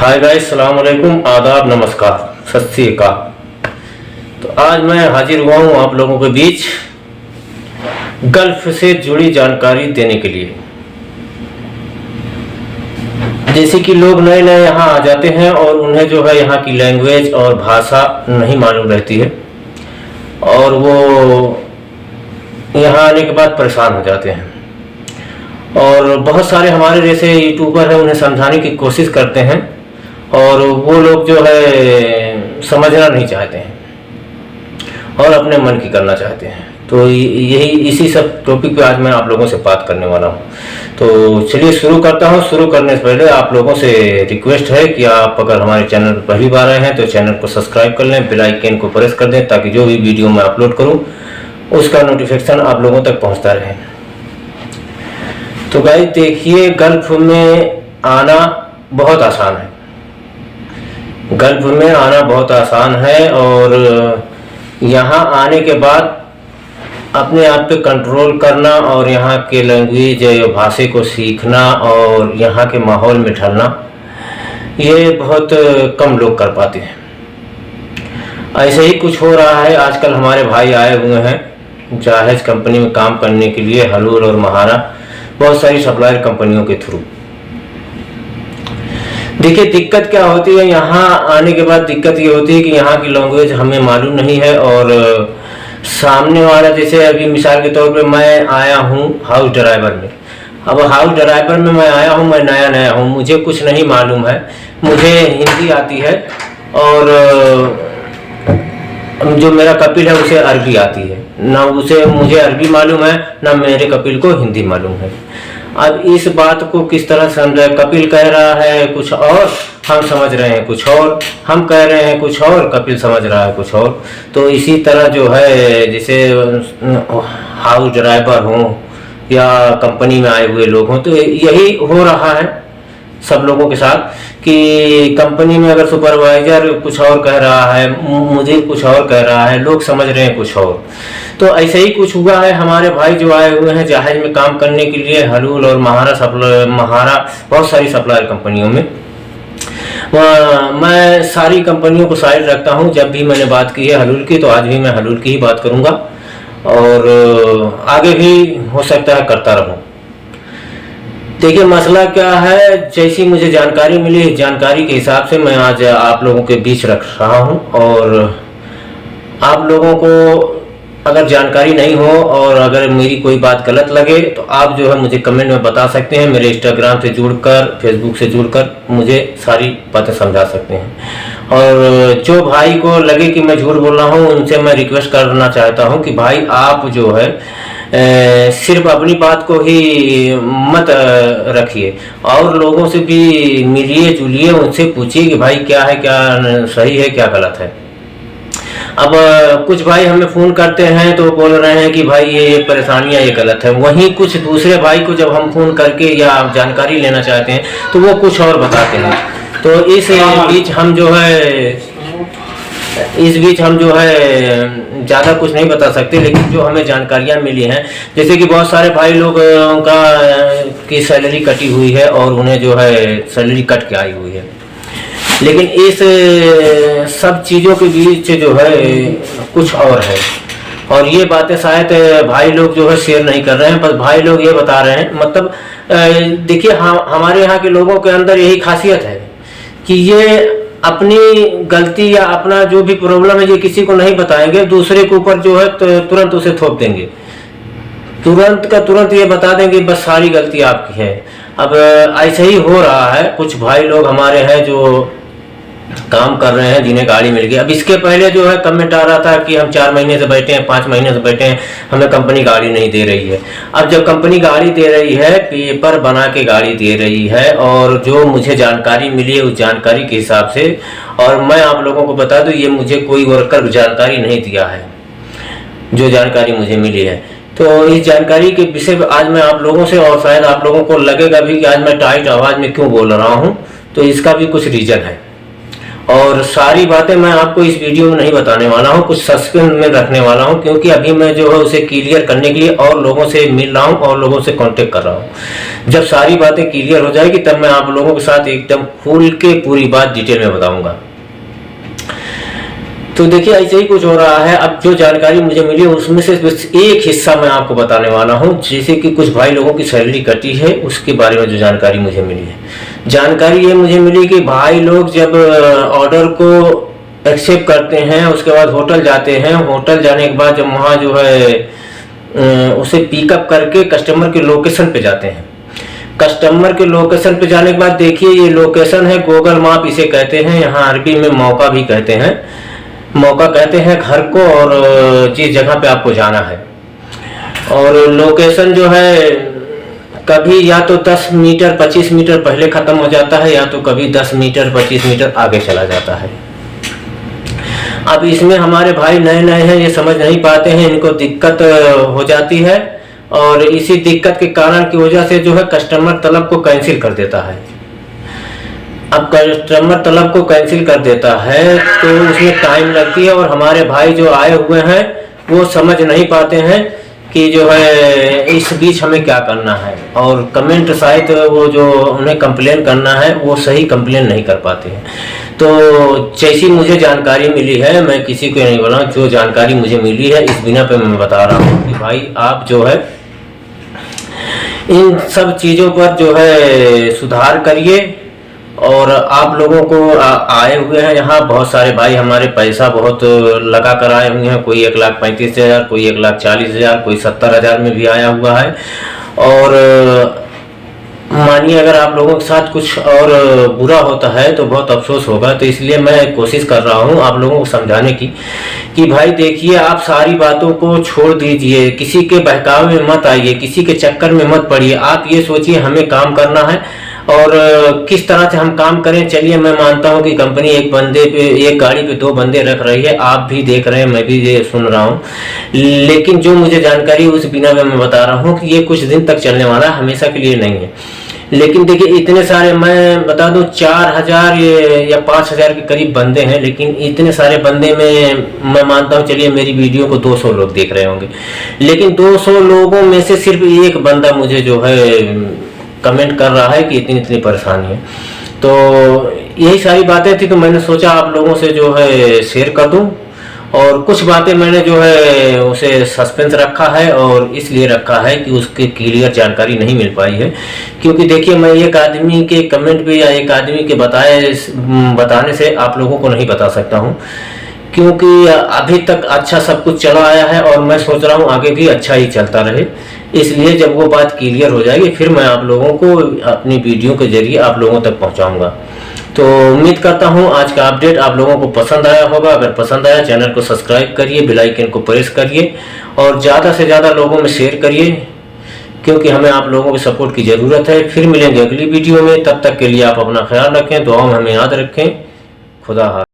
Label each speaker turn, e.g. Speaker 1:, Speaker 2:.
Speaker 1: Hi guys, सलाम अलैकुम, आदाब, नमस्कार, सत श्री अकाल। तो आज मैं हाजिर हुआ हूँ आप लोगों के बीच गल्फ से जुड़ी जानकारी देने के लिए। जैसे कि लोग नए नए यहाँ आ जाते हैं और उन्हें जो है यहाँ की लैंग्वेज और भाषा नहीं मालूम रहती है और वो यहाँ आने के बाद परेशान हो जाते हैं। और बहुत सारे हमारे जैसे यूट्यूबर हैं, उन्हें समझाने की कोशिश करते हैं और वो लोग जो है समझना नहीं चाहते हैं और अपने मन की करना चाहते हैं। तो यही इसी सब टॉपिक पे आज मैं आप लोगों से बात करने वाला हूँ। तो चलिए शुरू करता हूँ। शुरू करने से पहले आप लोगों से रिक्वेस्ट है कि आप अगर हमारे चैनल पर पहली बार आए हैं तो चैनल को सब्सक्राइब कर लें, बेल आइकन को प्रेस कर दें ताकि जो भी वीडियो मैं अपलोड करूँ उसका नोटिफिकेशन आप लोगों तक पहुँचता रहे। तो गाइस देखिए, गल्फ में आना बहुत आसान है। गल्फ में आना बहुत आसान है और यहाँ आने के बाद अपने आप पे कंट्रोल करना और यहाँ के लैंग्वेज भाषा को सीखना और यहाँ के माहौल में ढलना, ये बहुत कम लोग कर पाते हैं। ऐसे ही कुछ हो रहा है। आजकल हमारे भाई आए हुए हैं जहाज कंपनी में काम करने के लिए, हलूल और महारा, बहुत सारी सप्लायर कंपनियों के थ्रू। देखिए दिक्कत क्या होती है, यहाँ आने के बाद दिक्कत ये होती है कि यहाँ की लैंग्वेज हमें मालूम नहीं है और सामने वाला, जैसे अभी मिसाल के तौर पे मैं आया हूँ हाउस ड्राइवर में। अब हाउस ड्राइवर में मैं आया हूँ, मैं नया हूँ, मुझे कुछ नहीं मालूम है। मुझे हिंदी आती है और जो मेरा कपिल है उसे अरबी आती है। ना उसे मुझे अरबी मालूम है, ना मेरे कपिल को हिंदी मालूम है। अब इस बात को किस तरह समझे? कपिल कह रहा है कुछ और, हम समझ रहे हैं कुछ और, हम कह रहे हैं कुछ और, कपिल समझ रहा है कुछ और। तो इसी तरह जो है, जैसे हाउस ड्राइवर हों या कंपनी में आए हुए लोग हों, तो यही हो रहा है सब लोगों के साथ कि कंपनी में अगर सुपरवाइजर कुछ और कह रहा है, मुझे कुछ और कह रहा है, लोग समझ रहे हैं कुछ और। तो ऐसे ही कुछ हुआ है। हमारे भाई जो आए हुए हैं जहाज में काम करने के लिए, हलूल और महारा बहुत सारी सप्लायर कंपनियों में। मैं सारी कंपनियों को साइड रखता हूं। जब भी मैंने बात की है हलूल की, तो आज भी मैं हलूल की ही बात करूंगा और आगे भी हो सकता है करता रहूं। देखिए मसला क्या है, जैसी मुझे जानकारी मिली, जानकारी के हिसाब से मैं आज आप लोगों के बीच रख रहा हूं। और आप लोगों को अगर जानकारी नहीं हो और अगर मेरी कोई बात गलत लगे तो आप जो है मुझे कमेंट में बता सकते हैं। मेरे इंस्टाग्राम से जुड़कर, फेसबुक से जुड़कर मुझे सारी बातें समझा सकते हैं। और जो भाई को लगे कि मैं झूठ बोल रहा हूँ, उनसे मैं रिक्वेस्ट करना चाहता हूँ कि भाई आप जो है सिर्फ अपनी बात को ही मत रखिए और लोगों से भी मिलिए जुलिए, उनसे पूछिए कि भाई क्या है, क्या सही है, क्या गलत है। अब कुछ भाई हमें फ़ोन करते हैं तो बोल रहे हैं कि भाई ये परेशानियां, ये गलत है। वहीं कुछ दूसरे भाई को जब हम फ़ोन करके या जानकारी लेना चाहते हैं तो वो कुछ और बताते हैं। तो इस बीच हम जो है ज़्यादा कुछ नहीं बता सकते, लेकिन जो हमें जानकारियाँ मिली हैं, जैसे कि बहुत सारे भाई लोग का की सैलरी कटी हुई है और उन्हें जो है सैलरी कट के आई हुई है। लेकिन इस सब चीज़ों के बीच जो है कुछ और है और ये बातें शायद भाई लोग जो है शेयर नहीं कर रहे हैं। बस भाई लोग ये बता रहे हैं, मतलब देखिए हमारे यहाँ के लोगों के अंदर यही खासियत है कि ये अपनी गलती या अपना जो भी प्रॉब्लम है ये किसी को नहीं बताएंगे, दूसरे के ऊपर जो है तुरंत उसे थोप देंगे, तुरंत का तुरंत ये बता देंगे बस सारी गलती आपकी है। अब ऐसे ही हो रहा है। कुछ भाई लोग हमारे हैं जो काम कर रहे हैं, जिन्हें गाड़ी मिल गई। अब इसके पहले जो है कमेंट आ रहा था कि हम 4 महीने से बैठे हैं, 5 महीने से बैठे हैं, हमें कंपनी गाड़ी नहीं दे रही है। अब जब कंपनी गाड़ी दे रही है, पेपर बना के गाड़ी दे रही है और जो मुझे जानकारी मिली है उस जानकारी के हिसाब से, और मैं आप लोगों को बता दूं ये मुझे कोई वर्कर जानकारी नहीं दिया है, जो जानकारी मुझे मिली है। तो इस जानकारी के विषय में आज मैं आप लोगों से, और शायद आप लोगों को लगेगा भी कि आज मैं टाइट आवाज़ में क्यों बोल रहा हूँ, तो इसका भी कुछ रीज़न है और सारी बातें मैं आपको इस वीडियो में नहीं बताने वाला हूँ, कुछ सस्पेंस में रखने वाला हूँ, क्योंकि अभी मैं जो है उसे क्लियर करने के लिए और लोगों से मिल रहा हूँ और लोगों से कांटेक्ट कर रहा हूँ। जब सारी बातें क्लियर हो जाएगी तब मैं आप लोगों के साथ एकदम खुल के पूरी बात डिटेल में बताऊंगा। तो देखिए ऐसे ही कुछ हो रहा है। अब जो जानकारी मुझे मिली उसमें से बस एक हिस्सा मैं आपको बताने वाला हूँ। जैसे कि कुछ भाई लोगों की सैलरी कटी है, उसके बारे में जो जानकारी मुझे मिली है। जानकारी ये मुझे मिली कि भाई लोग जब ऑर्डर को एक्सेप्ट करते हैं, उसके बाद होटल जाते हैं, होटल जाने के बाद जब वहाँ जो है उसे पिकअप करके कस्टमर के लोकेशन पे जाते हैं। कस्टमर के लोकेशन पे जाने के बाद देखिए ये लोकेशन है, गूगल मैप इसे कहते हैं, यहाँ अरबी में मौका भी कहते हैं, मौका कहते हैं घर को, और जिस जगह पे आपको जाना है। और लोकेशन जो है कभी या तो 10 मीटर 25 मीटर पहले ख़त्म हो जाता है, या तो कभी 10 मीटर 25 मीटर आगे चला जाता है। अब इसमें हमारे भाई नए नए हैं, ये समझ नहीं पाते हैं, इनको दिक्कत हो जाती है, और इसी दिक्कत के कारण की वजह से जो है कस्टमर तलब को कैंसिल कर देता है। अब कस्टमर तलब को कैंसिल कर देता है तो उसमें टाइम लगती है, और हमारे भाई जो आए हुए हैं वो समझ नहीं पाते हैं कि जो है इस बीच हमें क्या करना है, और कमेंट शायद वो जो उन्हें कंप्लेन करना है वो सही कंप्लेन नहीं कर पाते हैं। तो जैसी मुझे जानकारी मिली है, मैं किसी को नहीं बोला, जो जानकारी मुझे मिली है इस बिना पे मैं बता रहा हूँ कि भाई आप जो है इन सब चीज़ों पर जो है सुधार करिए। और आप लोगों को आए हुए हैं यहाँ बहुत सारे भाई हमारे, पैसा बहुत लगा कर आए हुए हैं, कोई 1,35,000, कोई 1,40,000, कोई 70,000 में भी आया हुआ है। और मानिए अगर आप लोगों के साथ कुछ और बुरा होता है तो बहुत अफसोस होगा। तो इसलिए मैं कोशिश कर रहा हूँ आप लोगों को समझाने की कि भाई देखिए आप सारी बातों को छोड़ दीजिए, किसी के बहकावे में मत आइए, किसी के चक्कर में मत पड़िए। आप ये सोचिए हमें काम करना है और किस तरह से हम काम करें। चलिए मैं मानता हूं कि कंपनी एक बंदे पे, एक गाड़ी पे 2 बंदे रख रही है, आप भी देख रहे हैं, मैं भी ये सुन रहा हूं, लेकिन जो मुझे जानकारी उस बिना में मैं बता रहा हूं कि ये कुछ दिन तक चलने वाला है, हमेशा के लिए नहीं है। लेकिन देखिए इतने सारे, मैं बता दूं 4,000 या 5,000 के करीब बंदे हैं, लेकिन इतने सारे बंदे में मैं मानता हूं चलिए मेरी वीडियो को 200 लोग देख रहे होंगे, लेकिन 200 लोगों में से सिर्फ एक बंदा मुझे जो है कमेंट कर रहा है कि इतनी इतनी परेशानी है। तो यही सारी बातें थी, तो मैंने सोचा आप लोगों से जो है शेयर कर दूं। और कुछ बातें मैंने जो है उसे सस्पेंस रखा है, और इसलिए रखा है कि उसकी क्लियर जानकारी नहीं मिल पाई है। क्योंकि देखिए मैं एक आदमी के कमेंट पे या एक आदमी के बताने से आप लोगों को नहीं बता सकता हूँ, क्योंकि अभी तक अच्छा सब कुछ चला आया है और मैं सोच रहा हूँ आगे भी अच्छा ही चलता रहे। इसलिए जब वो बात क्लियर हो जाएगी फिर मैं आप लोगों को अपनी वीडियो के जरिए आप लोगों तक पहुंचाऊंगा। तो उम्मीद करता हूं आज का अपडेट आप लोगों को पसंद आया होगा। अगर पसंद आया चैनल को सब्सक्राइब करिए, बेल आइकन को प्रेस करिए और ज़्यादा से ज़्यादा लोगों में शेयर करिए, क्योंकि हमें आप लोगों के सपोर्ट की ज़रूरत है। फिर मिलेंगे अगली वीडियो में, तब तक के लिए आप अपना ख्याल रखें, दुआओं में हमें याद रखें। खुदा हाफ़िज़।